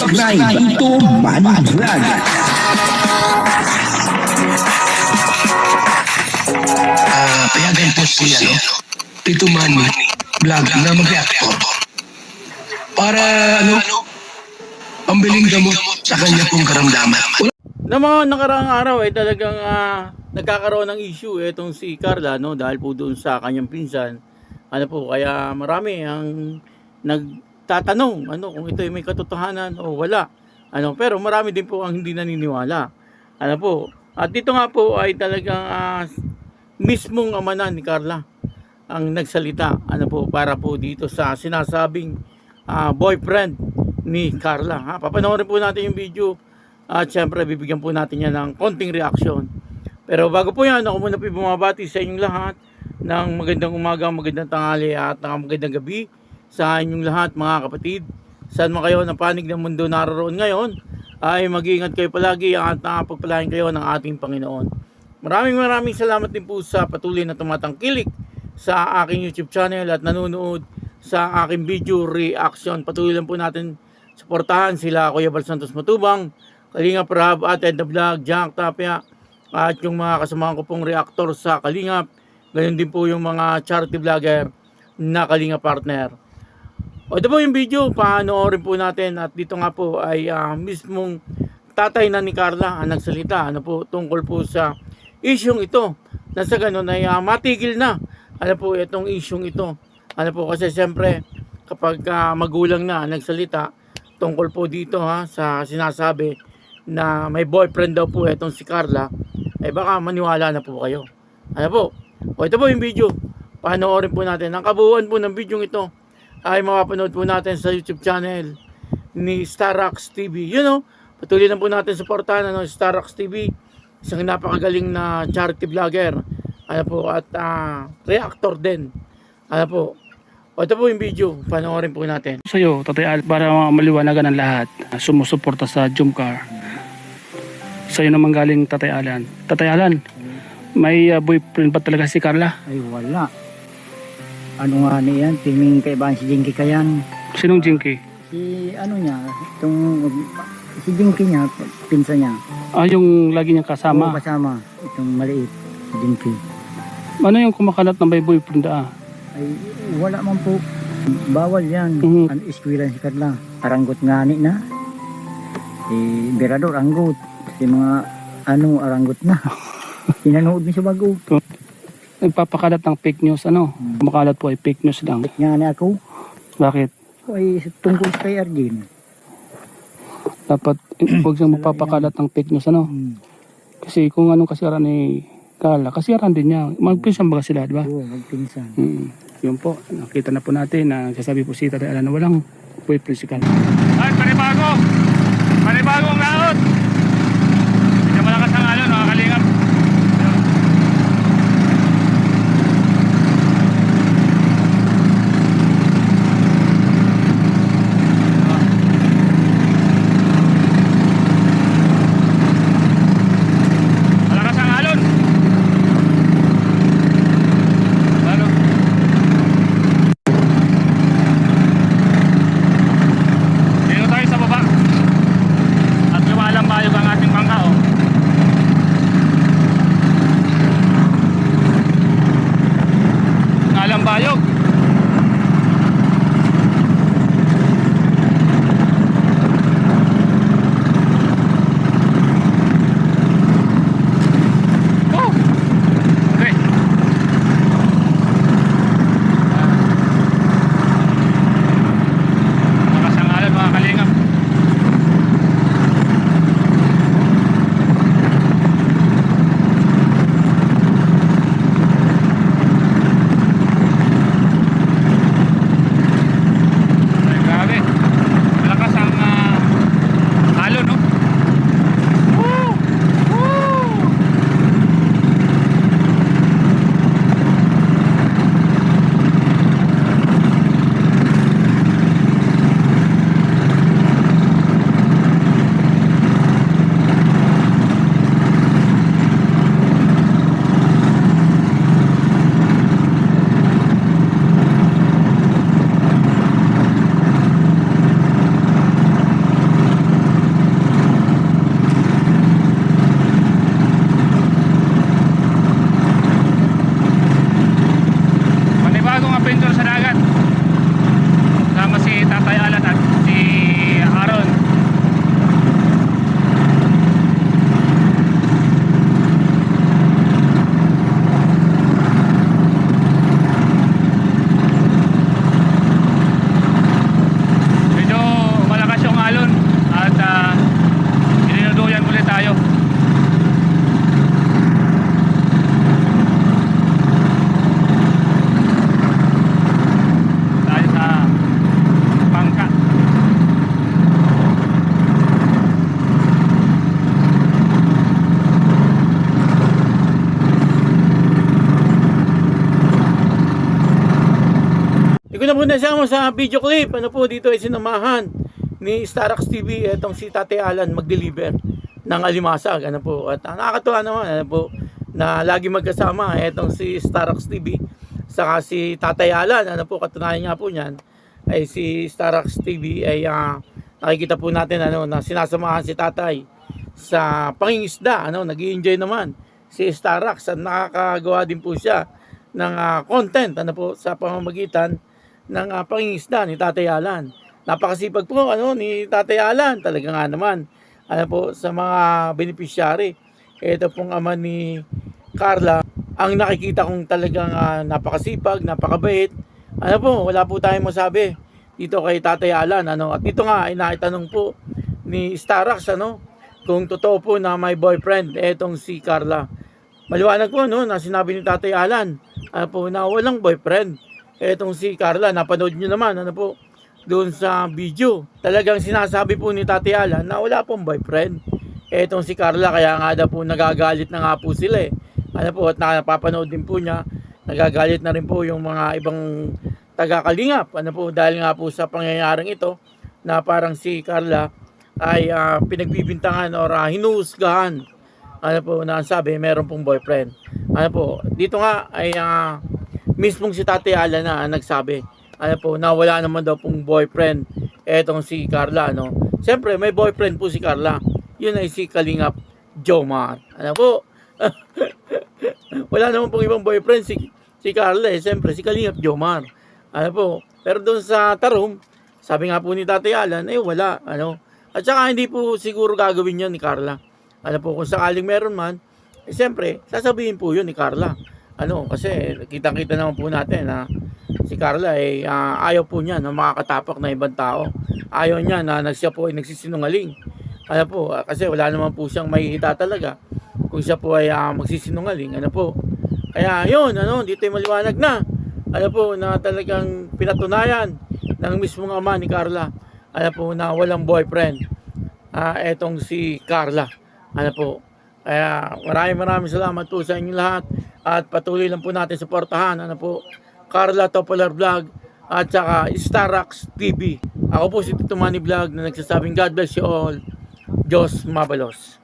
subscribe Tito Manny Vlog. Payagan po si Tito Manny Vlog na mag-reactor para pambiling gamot sa kanya pong karamdaman. Na mga nakaraang araw ay talagang nagkakaroon ng issue itong si Carla, no, dahil po doon sa kanyang pinsan. Kaya marami ang nagtatanong kung ito ay may katotohanan o wala. Pero marami din po ang hindi naniniwala. At dito nga po ay talagang mismong ama na ni Carla ang nagsalita para po dito sa sinasabing boyfriend ni Carla. Papanoorin po natin yung video at syempre bibigyan po natin yan ng konting reaksyon. Pero bago po yan, ako muna po bumabati sa inyong lahat ng magandang umaga, magandang tanghali at magandang gabi sa inyong lahat mga kapatid. Saan man kayo ng panig ng mundo naroon ngayon, ay mag-iingat kayo palagi at pagpalain kayo ng ating Panginoon. Maraming salamat din po sa patuloy na tumatangkilik sa aking YouTube channel at nanonood sa aking video reaction. Patuloy lang po natin suportahan sila Kuya Bal Santos Matubang, Kalingap Rab, at Ed the Vlog, Jack Tapia, at yung mga kasamahan ko pong reactor sa Kalingap. Gayon din po yung mga charity vlogger na Kalingap partner. Ito po yung video, panoorin po natin. At dito nga po ay mismong tatay na ni Carla ang nagsalita tungkol po sa isyong ito, na sa ganun ay matigil na itong isyong ito. Kasi siyempre kapag magulang na nagsalita tungkol po dito sa sinasabi na may boyfriend daw po itong si Carla, ay baka maniwala na po kayo. Ito po yung video, panoorin po natin. Ang kabuuan po ng video ito ay mapapanood po natin sa YouTube channel ni Starrox TV. Patuloy lang po natin suportahan Starrox TV, isang napakagaling na charity vlogger at reactor din. Ito po yung video, panoorin po natin. Sa iyo, Tatay Alan, para maliwanagan ang lahat, sumusuporta sa Jumcar. Sa iyo naman galing Tatay Alan. Tatay Alan, may boyfriend ba talaga si Carla? Ay wala. Ano nga niyan? Timing kaibahan si Jinky kayan. Sinong Jinky? Si si Jinky niya, pinsa niya. Yung lagi niyang kasama. Oo, kasama. Itong maliit, si Jinky. Ano yung kumakalat na may boyfriend Ay wala man po. Bawal yan. Mhm. Ano eskwela si Carla. Aranggot nga ni na. Si Berador anggot. Si mga aranggot na. Pinanood niya sa bago. Nagpapakalat ng fake news, Kumakalat po ay fake news lang. Nga na ako. Bakit? Ay tungkol kay Arjun. Dapat huwag siyang magpapakalat ng fake news, Kasi kung anong kasiyaran ni Carla, kasiyaran din niya. Magpinsan baga sila, di ba? Oo, magpinsan. Yun po, nakita na po natin na sasabi po si Tatay Alan na walang boyfriend si Carla. Ay, panibagong laot! Hindi na malakas ang mga kalingap. nasama sa video clip, ano po, dito ay sinamahan ni Starax TV, etong si Tatay Alan mag-deliver ng alimasag, ano po. At nakakatuwa naman, ano po, na lagi magkasama etong si Starax TV saka si Tatay Alan, ano po, katunayan nga po niyan ay si Starax TV ay nakikita po natin ano na sinasamahan si Tatay sa pangingisda, ano, nag-i-enjoy naman si Starax at nakakagawa din po siya ng content, ano po, sa pamamagitan ng pangingisda ni Tatay Alan. Napakasipag po ano ni Tatay Alan, talaga nga naman ano po sa mga beneficiary. Ito pong ama ni Carla, ang nakikita kong talagang napakasipag, napakabait. Ano po, wala po tayong masabi dito kay Tatay Alan, ano. At dito nga ay naitanong po ni Starax, ano, kung totoo po na may boyfriend etong si Carla. Maliwanag po no na sinabi ni Tatay Alan, ano po, na walang boyfriend etong si Carla. Napanood nyo naman, ano po, doon sa video. Talagang sinasabi po ni Tatay Alan na wala pong boyfriend etong si Carla, kaya nga daw po nagagalit na nga po sila eh. Ano po, at napapanood din po niya, nagagalit na rin po yung mga ibang taga-Kalingap, ano po, dahil nga po sa pangyayaring ito na parang si Carla ay pinagbibintangan o hinuhusgahan, ano po, na sabi meron pong boyfriend. Ano po, dito nga ay mismong si Tatay Alan na nagsabi, ano po, na wala naman daw pong boyfriend etong si Carla, no. Siyempre may boyfriend po si Carla, yun ay si Kalingap Jomar, ano po. Wala naman pong ibang boyfriend si Carla eh, siyempre si Kalingap Jomar, ano po. Pero doon sa Tarum, sabi nga po ni Tatay Alan, eh wala, ano. At saka hindi po siguro gagawin yun ni Carla, ano po, kung sakaling meron man, eh siyempre sasabihin po yun ni Carla, ano, kasi kitang-kita naman po natin na si Carla ay ayaw po niya na makakatapak na ibang tao. Ayaw niya na siya po ay nagsisinungaling. Ano po, kasi wala naman po siyang mahihita talaga kung siya po ay magsisinungaling. Ano po. Kaya yun, ano, dito ay maliwanag na. Ano po, na talagang pinatunayan ng mismong ama ni Carla. Ano po, na walang boyfriend. Etong si Carla. Ano po. Kaya maraming salamat po sa inyong lahat. At patuloy lang po natin suportahan, ano po, Carla Topolar Vlog at saka Starax TV. Ako po si Tito Manny Vlog na nagsasabing God bless you all. Diyos mabalos.